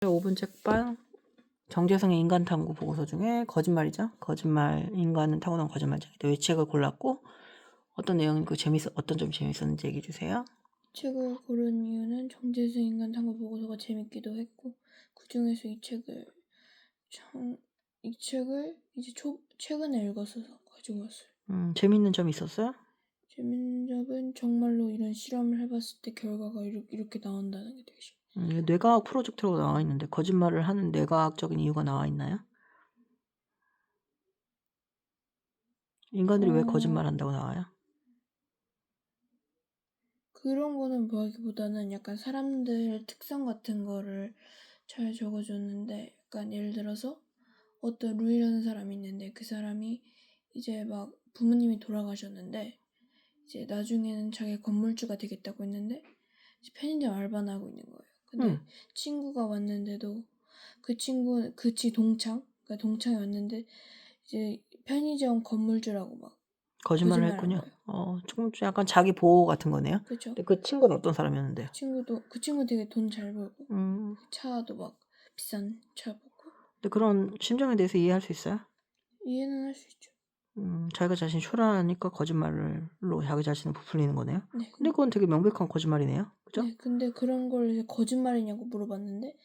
5분 책방 정재승의 인간탐구 보고서 중에 거짓말이죠. 거짓말, 인간은 타고난 거짓말쟁이다. 이 책을 골랐고 어떤 내용이 어떤 점이 재밌었는지 얘기해 주세요. 책을 고른 이유는 정재승 인간 탐구 보고서가 재밌기도 했고, 그 중에서 이 책을 이제 최근에 읽어서 가지고 왔어요. 재밌는 점이 있었어요? 재밌는 점은 정말로 이런 실험을 해봤을 때 결과가 이렇게 나온다는 게 되게 신기해요. 뇌과학 프로젝트라고 나와 있는데 거짓말을 하는 뇌과학적인 이유가 나와 있나요? 인간들이 왜 거짓말한다고 나와요? 그런 거는 뭐하기보다는 약간 사람들 특성 같은 거를 잘 적어줬는데, 약간 예를 들어서 어떤 루이라는 사람이 있는데, 그 사람이 이제 막 부모님이 돌아가셨는데 이제 나중에는 자기가 건물주가 되겠다고 했는데 이제 편의점 알바나 하고 있는 거예요. 근데 친구가 왔는데도 그 친구 그러니까 동창이 왔는데 이제 편의점 건물주라고 막 거짓말을 거짓말한 했군요. 거예요. 조금 약간 자기 보호 같은 거네요. 그렇죠. 근데 그 친구는 어떤 사람이었는데요? 그 친구 되게 돈 잘 벌고 차도 막 비싼 차 먹고. 근데 그런 심정에 대해서 이해할 수 있어요? 이해는 할 수 있죠. 자기가 자신이 초라하니까 거짓말로 자기 자신을 부풀리는 거네요. 네. 근데 그건 되게 명백한 거짓말이네요. 그죠? 네. 근데 그런 걸 이제 거짓말이냐고 물어봤는데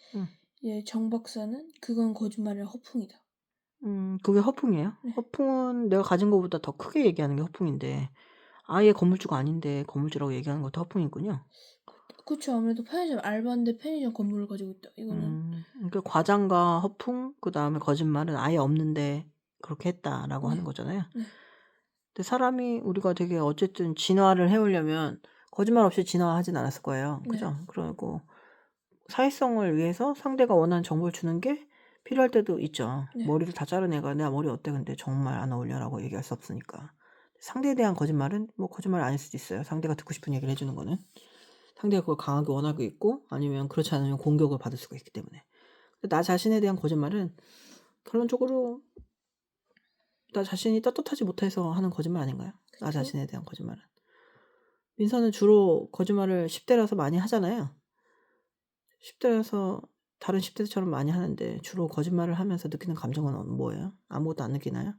이제 정 박사는 그건 거짓말이라 허풍이다. 그게 허풍이에요? 네. 허풍은 내가 가진 것보다 더 크게 얘기하는 게 허풍인데 아예 건물주가 아닌데 건물주라고 얘기하는 것도 허풍이군요. 그쵸. 아무래도 편의점 알바인데 편의점 건물을 가지고 있다. 이거는 그러니까 과장과 허풍, 그 다음에 거짓말은 아예 없는데 그렇게 했다라고 하는 거잖아요. 네. 근데 사람이 우리가 되게 어쨌든 진화를 해오려면 거짓말 없이 진화하진 않았을 거예요. 그죠? 그리고 사회성을 위해서 상대가 원하는 정보를 주는 게 필요할 때도 있죠. 네. 머리를 다 자른 애가 내 머리 어때? 근데 정말 안 어울려라고 얘기할 수 없으니까. 상대에 대한 거짓말은 뭐 거짓말 아닐 수도 있어요. 상대가 듣고 싶은 얘기를 해주는 거는. 상대가 그걸 강하게 원하고 있고 아니면 그렇지 않으면 공격을 받을 수가 있기 때문에. 나 자신에 대한 거짓말은 결론적으로 나 자신이 떳떳하지 못해서 하는 거짓말 아닌가요? 나 자신에 대한 거짓말은. 민서는 주로 거짓말을 10대라서 많이 하잖아요. 10대라서 다른 10대처럼 많이 하는데 주로 거짓말을 하면서 느끼는 감정은 뭐예요? 아무것도 안 느끼나요?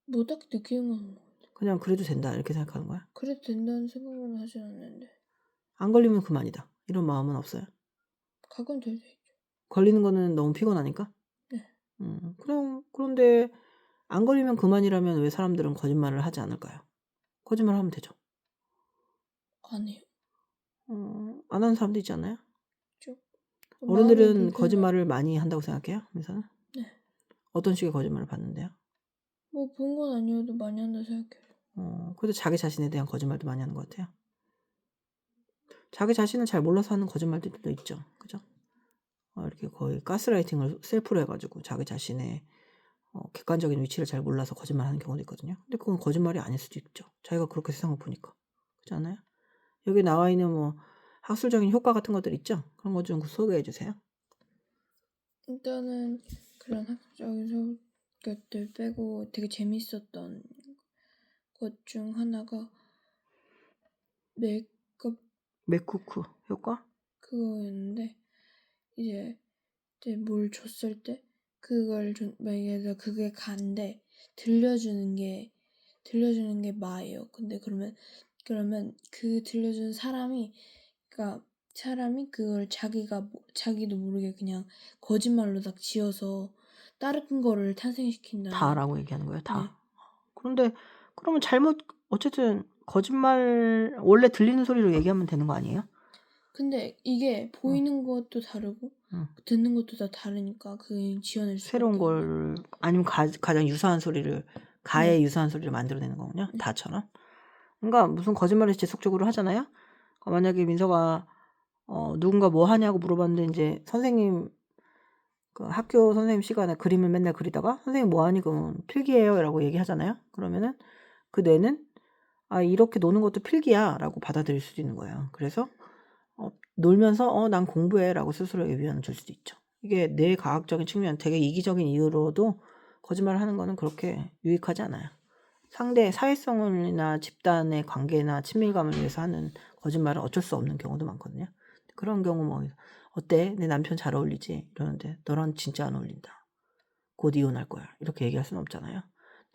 뭐 딱히 느끼는 건 없는 것 같아요. 그냥 그래도 된다 이렇게 생각하는 거야? 그래도 된다는 생각은 하지 않는데 안 걸리면 그만이다 이런 마음은 없어요? 가끔 될 수 있죠. 걸리는 거는 너무 피곤하니까? 네. 그런데 안 걸리면 그만이라면 왜 사람들은 거짓말을 하지 않을까요? 거짓말 하면 되죠. 안 해요. 안 하는 사람도 있지 않나요? 좀 어른들은 거짓말을 많이 한다고 생각해요? 민서는? 네. 어떤 식의 거짓말을 받는데요? 뭐 본 건 아니어도 많이 한다 생각해요. 그래도 자기 자신에 대한 거짓말도 많이 하는 것 같아요. 자기 자신을 잘 몰라서 하는 거짓말들도 있죠. 그죠? 이렇게 거의 가스라이팅을 셀프로 해가지고 자기 자신의 객관적인 위치를 잘 몰라서 거짓말하는 경우도 있거든요. 근데 그건 거짓말이 아닐 수도 있죠. 자기가 그렇게 세상을 보니까. 그렇지 않아요? 여기 나와 있는 뭐 학술적인 효과 같은 것들 있죠? 그런 거 좀 소개해 주세요. 일단은 그런 학술적인 것들 빼고 되게 재밌었던 것 중 하나가 맥쿠크 효과? 그거였는데 이제 뭘 줬을 때 그걸 만약에 그게 간데 들려주는 게 마예요. 근데 그러면 그 들려주는 사람이 그걸 자기도 모르게 그냥 거짓말로 딱 지어서 다른 거를 탄생시킨다는. 다라고 얘기하는 거예요. 다. 네. 그런데 그러면 어쨌든 거짓말 원래 들리는 소리로 얘기하면 되는 거 아니에요? 근데 이게 보이는 것도 다르고 듣는 것도 다 다르니까 그 지어낼 수밖에 새로운 걸 아니면 가장 유사한 소리를 가의 유사한 소리를 만들어내는 거군요. 다처럼. 그러니까 무슨 거짓말을 지속적으로 하잖아요. 만약에 민서가 누군가 뭐 하냐고 물어봤는데 이제 선생님 그 학교 선생님 시간에 그림을 맨날 그리다가 선생님 뭐 하니 그럼 필기예요라고 얘기하잖아요. 그러면은 그 뇌는 이렇게 노는 것도 필기야라고 받아들일 수도 있는 거예요. 그래서 놀면서 난 공부해라고 스스로에게 위안을 줄 수도 있죠. 이게 뇌과학적인 측면, 되게 이기적인 이유로도 거짓말을 하는 거는 그렇게 유익하지 않아요. 상대의 사회성이나 집단의 관계나 친밀감을 위해서 하는 거짓말은 어쩔 수 없는 경우도 많거든요. 그런 경우 뭐 어때? 내 남편 잘 어울리지? 이러는데 너랑 진짜 안 어울린다. 곧 이혼할 거야. 이렇게 얘기할 수는 없잖아요.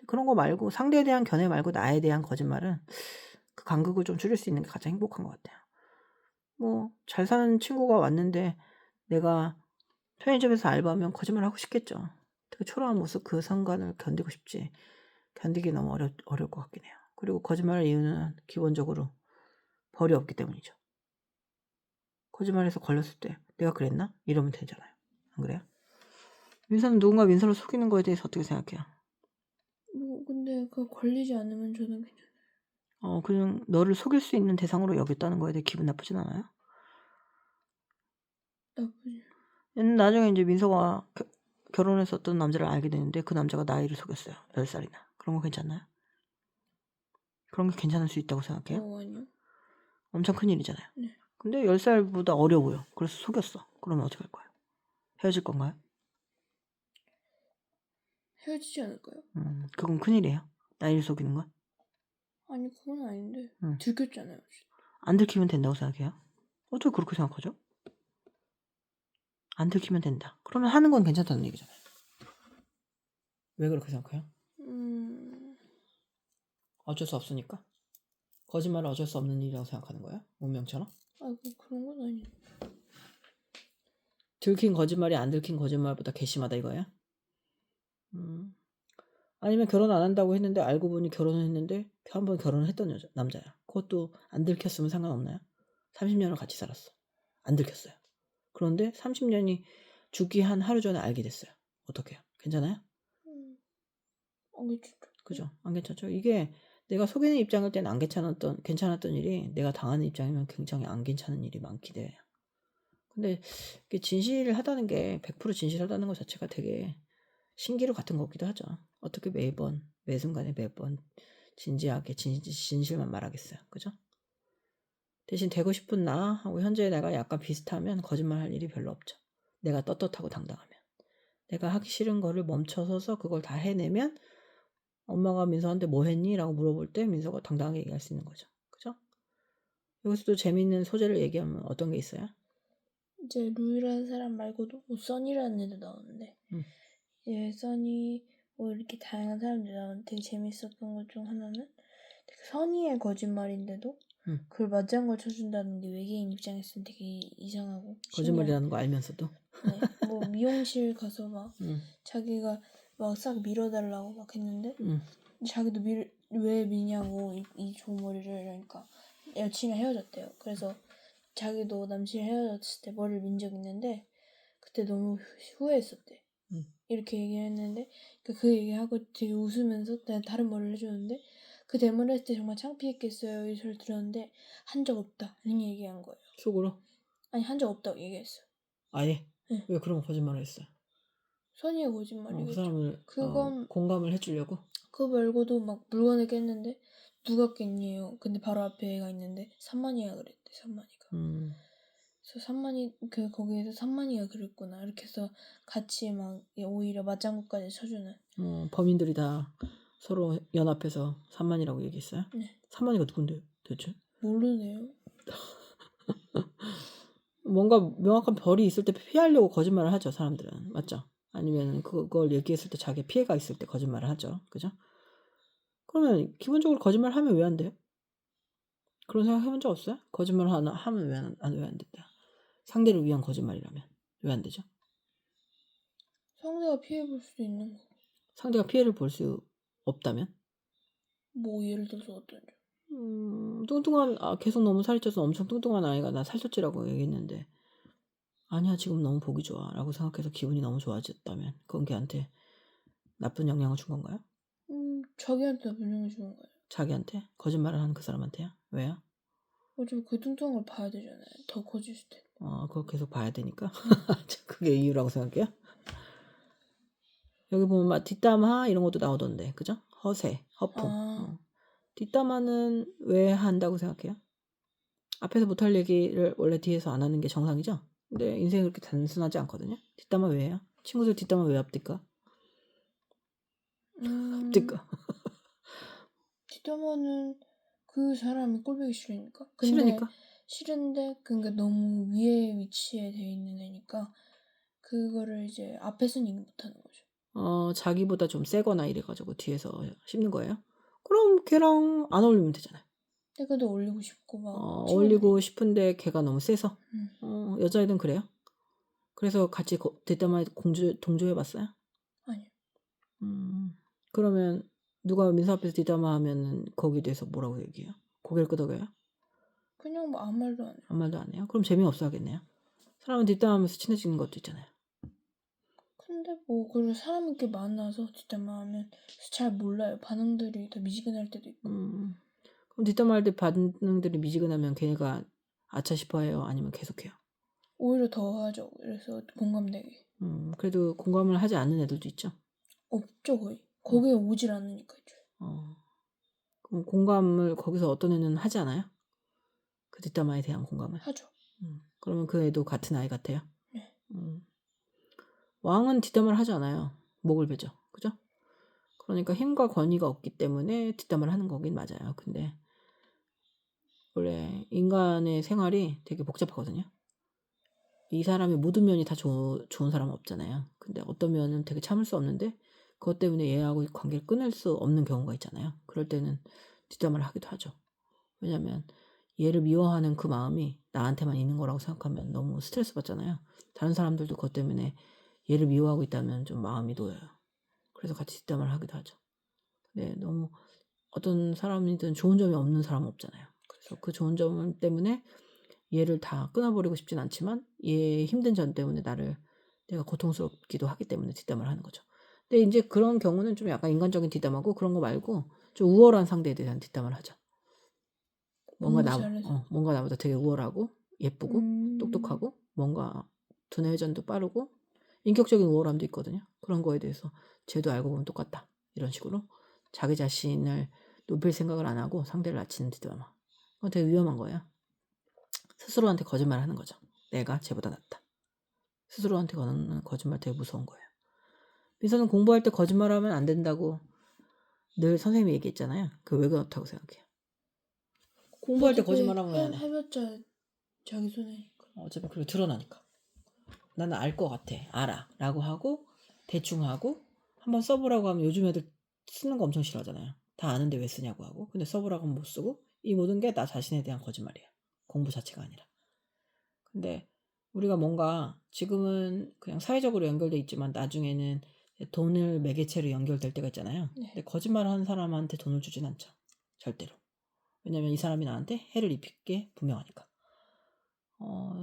그런 거 말고 상대에 대한 견해 말고 나에 대한 거짓말은 그 간극을 좀 줄일 수 있는 게 가장 행복한 것 같아요. 뭐 잘 사는 친구가 왔는데 내가 편의점에서 알바하면 거짓말 하고 싶겠죠. 되게 초라한 모습 그 순간을 견디고 싶지. 견디기 너무 어려울 것 같긴 해요. 그리고 거짓말할 이유는 기본적으로 벌이 없기 때문이죠. 거짓말해서 걸렸을 때 내가 그랬나? 이러면 되잖아요. 안 그래요? 민서는 누군가 민서를 속이는 거에 대해서 어떻게 생각해요? 뭐 근데 그 걸리지 않으면 저는 그냥 그냥 너를 속일 수 있는 대상으로 여겼다는 거에 대해 기분 나쁘진 않아요? 나쁘지. 나중에 이제 민서가 결혼했었던 남자를 알게 되는데 그 남자가 나이를 속였어요. 10살이나. 그런 거 괜찮나요? 그런 게 괜찮을 수 있다고 생각해요? 아니요. 엄청 큰일이잖아요. 네. 근데 10살보다 어려 보여. 그래서 속였어. 그러면 어떻게 할 거예요? 헤어질 건가요? 헤어지지 않을까요? 그건 큰일이에요. 나이를 속이는 건? 아니 그건 아닌데 응. 들켰잖아요. 안 들키면 된다고 생각해요? 어떻게 그렇게 생각하죠? 안 들키면 된다. 그러면 하는 건 괜찮다는 얘기잖아요. 왜 그렇게 생각해요? 어쩔 수 없으니까? 거짓말은 어쩔 수 없는 일이라고 생각하는 거예요? 운명처럼? 뭐 그런 건 아니에요. 들킨 거짓말이 안 들킨 거짓말보다 괘씸하다 이거예요? 아니면 결혼 안 한다고 했는데 알고 보니 결혼을 했는데 한 번 결혼을 했던 남자야. 그것도 안 들켰으면 상관없나요? 30년을 같이 살았어. 안 들켰어요. 그런데 30년이 죽기 한 하루 전에 알게 됐어요. 어떡해요? 괜찮아요? 안 괜찮죠. 그죠? 안 괜찮죠? 이게 내가 속이는 입장일 때는 괜찮았던 일이 내가 당하는 입장이면 굉장히 안 괜찮은 일이 많기 때문에. 근데 이게 진실하다는 게 100% 진실하다는 것 자체가 되게 신기루 같은 것 같기도 하죠. 어떻게 매번 매 순간에 매번 진지하게 진실만 말하겠어요. 그죠? 대신 되고 싶은 나하고 현재의 내가 약간 비슷하면 거짓말할 일이 별로 없죠. 내가 떳떳하고 당당하면. 내가 하기 싫은 거를 멈춰서서 그걸 다 해내면 엄마가 민서한테 뭐 했니? 라고 물어볼 때 민서가 당당하게 얘기할 수 있는 거죠. 그죠? 여기서도 재미있는 소재를 얘기하면 어떤 게 있어요? 이제 루이라는 사람 말고도 뭐 써니라는 애도 나오는데 이제 써니 뭐 이렇게 다양한 사람들이 나오는데 되게 재밌었던 것 중 하나는 되게 선의의 거짓말인데도 그걸 맞장구 쳐준다는 게 외계인 입장에서는 되게 이상하고 거짓말이라는 거 알면서도. 네, 뭐 미용실 가서 막 자기가 막 싹 밀어달라고 막 했는데 자기도 왜 미냐고 이 좋은 머리를. 그러니까 여친이랑 헤어졌대요. 그래서 자기도 남친이랑 헤어졌을 때 머리를 민 적 있는데 그때 너무 후회했었대. 이렇게 얘기했는데 그 얘기하고 되게 웃으면서 다른 머리를 해주는데 그 대머리 했을 때 정말 창피했겠어요. 이 소리를 들었는데 한 적 없다 이런 얘기한 거예요. 속으로? 아니 한 적 없다고 얘기했어요. 아예? 네. 왜 그런 거짓말을 했어요? 선의의 거짓말이겠죠. 그 사람을 그건 공감을 해주려고? 그거 말고도 막 물건을 깼는데 누가 깼니요? 근데 바로 앞에 애가 있는데 3만이야 그랬대. 3만이가. 그래서 3만이 거기에서 3만이가 그랬구나. 이렇게 해서 같이 막 오히려 맞장구까지 쳐주는. 범인들이 다 서로 연합해서 3만이라고 얘기했어요? 네. 3만이가 누군데 도대체? 모르네요. 뭔가 명확한 벌이 있을 때 피하려고 거짓말을 하죠, 사람들은. 맞죠? 아니면 그걸 얘기했을 때 자기 피해가 있을 때 거짓말을 하죠. 그죠? 그러면 기본적으로 거짓말 하면 왜 안 돼요? 그런 생각 해본 적 없어요? 거짓말 하면 왜 안 된다? 상대를 위한 거짓말이라면 왜 안 되죠? 상대가 피해 볼 수도 있는 거. 상대가 피해를 볼 수 없다면? 뭐 예를 들어서 어떤 점? 계속 너무 살이 쪄서 엄청 뚱뚱한 아이가 나 살쪘지라고 얘기했는데 아니야 지금 너무 보기 좋아 라고 생각해서 기분이 너무 좋아졌다면 그건 걔한테 나쁜 영향을 준 건가요? 자기한테 나쁜 영향을 주는 거예요. 자기한테? 거짓말을 하는 그 사람한테요? 왜요? 어차피 그 뚱뚱한 걸 봐야 되잖아요. 더 커질 때. 그걸 계속 봐야 되니까? 그게 이유라고 생각해요? 여기 보면 막 뒷담화 이런 것도 나오던데 그죠? 허세, 허풍 뒷담화는 왜 한다고 생각해요? 앞에서 못할 얘기를 원래 뒤에서 안 하는 게 정상이죠? 근데 인생이 그렇게 단순하지 않거든요? 뒷담화 왜 해요? 친구들 뒷담화 왜 합니까? 합니까? 뒷담화는 그 사람이 꼴보기 싫으니까. 근데 싫으니까? 싫은데 그러니까 너무 위에 위치에 돼 있는 애니까 그거를 이제 앞에서는 얘기 못하는 거죠. 자기보다 좀 세거나 이래가지고 뒤에서 씹는 거예요? 그럼 걔랑 안 어울리면 되잖아요. 그래도 올리고 싶고 막 어울리고 싶은데 걔가 너무 세서. 음. 여자애들은 그래요? 그래서 같이 뒷담화에 동조해봤어요? 아니요. 그러면 누가 민서 앞에서 뒷담화하면은 거기에 대해서 뭐라고 얘기해요? 고개를 끄덕여요? 그냥 뭐 아무 말도 안 해요. 아무 말도 안 해요? 그럼 재미없어 하겠네요. 사람은 뒷담화하면서 친해지는 것도 있잖아요. 근데 뭐 그리고 사람이 이렇게 많아서 뒷담화하면 잘 몰라요. 반응들이 더 미지근할 때도 있고. 그럼 뒷담화할 때 반응들이 미지근하면 걔네가 아차 싶어해요? 아니면 계속해요? 오히려 더 하죠. 그래서 공감되게. 그래도 공감을 하지 않는 애들도 있죠. 없죠 거의. 거기에 오질 않으니까요. 그럼 공감을 거기서 어떤 애는 하지 않아요? 그 뒷담화에 대한 공감을? 하죠. 그러면 그 애도 같은 아이 같아요? 네. 왕은 뒷담화를 하지 않아요. 목을 베죠. 그죠? 그러니까 힘과 권위가 없기 때문에 뒷담화를 하는 거긴 맞아요. 근데 원래 인간의 생활이 되게 복잡하거든요. 이 사람의 모든 면이 다 좋은 사람은 없잖아요. 근데 어떤 면은 되게 참을 수 없는데 그것 때문에 얘하고 관계를 끊을 수 없는 경우가 있잖아요. 그럴 때는 뒷담화를 하기도 하죠. 왜냐면 얘를 미워하는 그 마음이 나한테만 있는 거라고 생각하면 너무 스트레스 받잖아요. 다른 사람들도 그것 때문에 얘를 미워하고 있다면 좀 마음이 놓여요. 그래서 같이 뒷담화를 하기도 하죠. 근데 너무 어떤 사람이든 좋은 점이 없는 사람은 없잖아요. 그래서 그 좋은 점 때문에 얘를 다 끊어버리고 싶진 않지만 얘의 힘든 점 때문에 내가 고통스럽기도 하기 때문에 뒷담화를 하는 거죠. 근데 이제 그런 경우는 좀 약간 인간적인 뒷담화고 그런 거 말고 좀 우월한 상대에 대한 뒷담화를 하죠. 뭔가 나보다 되게 우월하고 예쁘고 똑똑하고 뭔가 두뇌 회전도 빠르고 인격적인 우월함도 있거든요. 그런 거에 대해서 쟤도 알고 보면 똑같다. 이런 식으로 자기 자신을 높일 생각을 안 하고 상대를 낮추는 뒷담화. 그건 되게 위험한 거예요. 스스로한테 거짓말 하는 거죠. 내가 쟤보다 낫다. 스스로한테 거는 거짓말 되게 무서운 거예요. 민서는 공부할 때 거짓말하면 안 된다고 늘 선생님이 얘기했잖아요. 그거 왜 그렇다고 생각해요? 공부할 때 거짓말하면 왜 안 해? 해봤자 자기 손에. 어차피 그리고 드러나니까. 나는 알 것 같아. 알아. 라고 하고 대충 하고 한번 써보라고 하면 요즘 애들 쓰는 거 엄청 싫어하잖아요. 다 아는데 왜 쓰냐고 하고. 근데 써보라고 하면 못 쓰고 이 모든 게 나 자신에 대한 거짓말이야. 공부 자체가 아니라. 근데 우리가 뭔가 지금은 그냥 사회적으로 연결돼 있지만 나중에는 돈을 매개체로 연결될 때가 있잖아요. 네. 근데 거짓말하는 사람한테 돈을 주진 않죠. 절대로. 왜냐면 이 사람이 나한테 해를 입힐 게 분명하니까.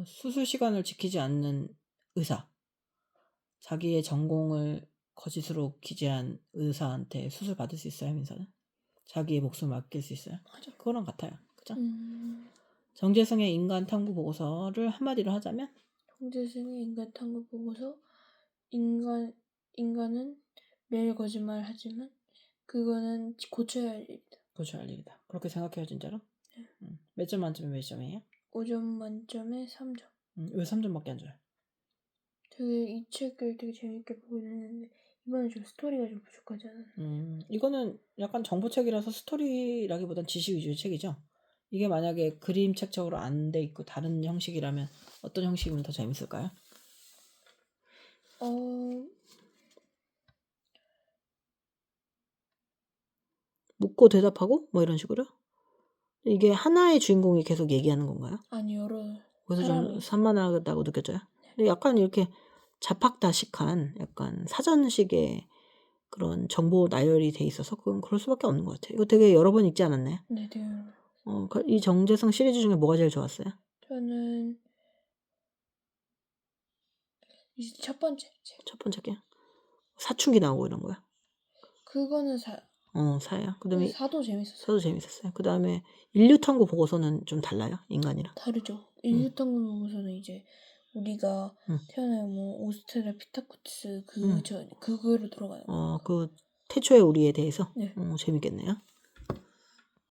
수술 시간을 지키지 않는 의사. 자기의 전공을 거짓으로 기재한 의사한테 수술 받을 수 있어요, 민서는? 자기의 목숨을 맡길 수 있어요? 맞아. 그거랑 같아요. 그죠? 음. 정재승의 인간 탐구 보고서를 한마디로 하자면 정재승의 인간 탐구 보고서 인간은 매일 거짓말 하지만 그거는 고쳐야 할 일이다. 고쳐야 할 일이다. 그렇게 생각해요, 진짜로? 몇 점 만점에 몇 점이에요? 5점 만점에 3점. 왜 3점밖에 안 줘요? 되게 이 책을 되게 재밌게 보긴 했는데 이번에 좀 스토리가 좀 부족하지 않았나. 이거는 약간 정보책이라서 스토리라기보단 지식 위주의 책이죠. 이게 만약에 그림책적으로 안 돼 있고 다른 형식이라면 어떤 형식이면 더 재밌을까요? 묻고 대답하고 뭐 이런 식으로? 이게 하나의 주인공이 계속 얘기하는 건가요? 아니 여러 그래서 좀 사람이 산만하다고 느껴져요. 근데 약간 이렇게 자팍다식한 약간 사전식의 그런 정보 나열이 돼 있어서 그건 그럴 수밖에 없는 것 같아요. 이거 되게 여러 번 읽지 않았나요? 네, 되게 이 정재성 시리즈 중에 뭐가 제일 좋았어요? 저는 이제 첫 번째 책. 첫 번째 게 사춘기 나오고 이런 거야? 그거는 사예요. 그다음에 사도 재밌었어요. 사도 재밌었어요. 그다음에 인류탐구 보고서는 좀 달라요, 인간이랑? 다르죠. 인류탐구 보고서는 이제 우리가 태어나면 뭐 오스트랄피타쿠스 그거로 돌아가는 거. 그 태초의 우리에 대해서 네. 재밌겠네요.